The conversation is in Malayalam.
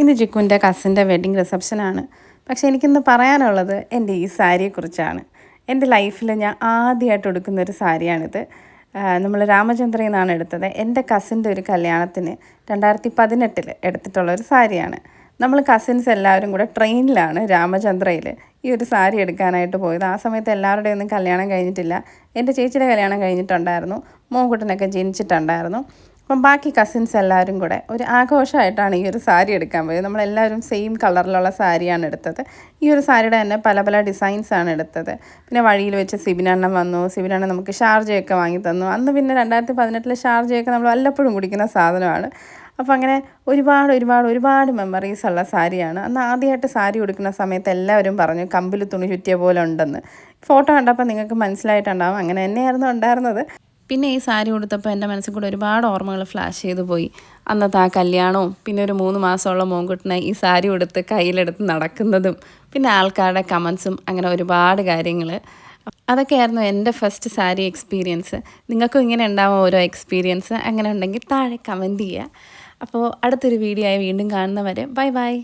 ഇന്ന് ജിക്കുവിൻ്റെ കസിൻ്റെ വെഡ്ഡിങ് റിസപ്ഷനാണ്. പക്ഷേ എനിക്കിന്ന് പറയാനുള്ളത് എൻ്റെ ഈ സാരിയെക്കുറിച്ചാണ്. എൻ്റെ ലൈഫിൽ ഞാൻ ആദ്യമായിട്ട് ഉടുക്കുന്നൊരു സാരിയാണിത്. നമ്മൾ രാമചന്ദ്രയിൽ നിന്നാണ് എടുത്തത്. എൻ്റെ കസിൻ്റെ ഒരു കല്യാണത്തിന് 2018 എടുത്തിട്ടുള്ളൊരു സാരിയാണ്. നമ്മൾ കസിൻസ് എല്ലാവരും കൂടെ ട്രെയിനിലാണ് രാമചന്ദ്രയിൽ ഈ ഒരു സാരി എടുക്കാനായിട്ട് പോയത്. ആ സമയത്ത് എല്ലാവരുടെയും ഒന്നും കല്യാണം കഴിഞ്ഞിട്ടില്ല. എൻ്റെ ചേച്ചിയുടെ കല്യാണം കഴിഞ്ഞിട്ടുണ്ടായിരുന്നു, മോൻകുട്ടനൊക്കെ ജനിച്ചിട്ടുണ്ടായിരുന്നു. അപ്പം ബാക്കി കസിൻസ് എല്ലാവരും കൂടെ ഒരു ആഘോഷമായിട്ടാണ് ഈ ഒരു സാരി എടുക്കാൻ പോയത്. നമ്മളെല്ലാവരും സെയിം കളറിലുള്ള സാരിയാണ് എടുത്തത്. ഈ ഒരു സാരിയുടെ തന്നെ പല പല ഡിസൈൻസാണ് എടുത്തത്. പിന്നെ വഴിയിൽ വെച്ച് സിബിനണ്ണൻ വന്നു. സിബിനണ്ണൻ നമുക്ക് ഷാർജയൊക്കെ വാങ്ങി തന്നു. അന്ന് പിന്നെ 2018 ഷാർജയൊക്കെ നമ്മൾ വല്ലപ്പോഴും കുടിക്കുന്ന സാധനമാണ്. അപ്പോൾ അങ്ങനെ ഒരുപാട് മെമ്മറീസ് ഉള്ള സാരിയാണ്. അന്ന് ആദ്യമായിട്ട് സാരി ഉടുക്കുന്ന സമയത്ത് എല്ലാവരും പറഞ്ഞു കമ്പിൽ തുണി ചുറ്റിയ പോലെ ഉണ്ടെന്ന്. ഫോട്ടോ കണ്ടപ്പോൾ നിങ്ങൾക്ക് മനസ്സിലായിട്ടുണ്ടാകും, അങ്ങനെ തന്നെയായിരുന്നു ഉണ്ടായിരുന്നത്. പിന്നെ ഈ സാരി ഉടുത്തപ്പോൾ എൻ്റെ മനസ്സിൽ കൂടെ ഒരുപാട് ഓർമ്മകൾ ഫ്ലാഷ് ചെയ്ത് പോയി. അന്നത്തെ ആ കല്യാണവും പിന്നെ ഒരു 3 മാസമുള്ള മോൻകുട്ടനെ ഈ സാരി ഉടുത്ത് കയ്യിലെടുത്ത് നടക്കുന്നതും പിന്നെ ആൾക്കാരുടെ കമൻസും, അങ്ങനെ ഒരുപാട് കാര്യങ്ങൾ. അതൊക്കെയായിരുന്നു എൻ്റെ ഫസ്റ്റ് സാരി എക്സ്പീരിയൻസ്. നിങ്ങൾക്കും ഇങ്ങനെ ഉണ്ടാവും ഓരോ എക്സ്പീരിയൻസ്. അങ്ങനെ ഉണ്ടെങ്കിൽ താഴെ കമൻറ്റ് ചെയ്യുക. അപ്പോൾ അടുത്തൊരു വീഡിയോ ആയി വീണ്ടും കാണുന്നവരെ ബൈ.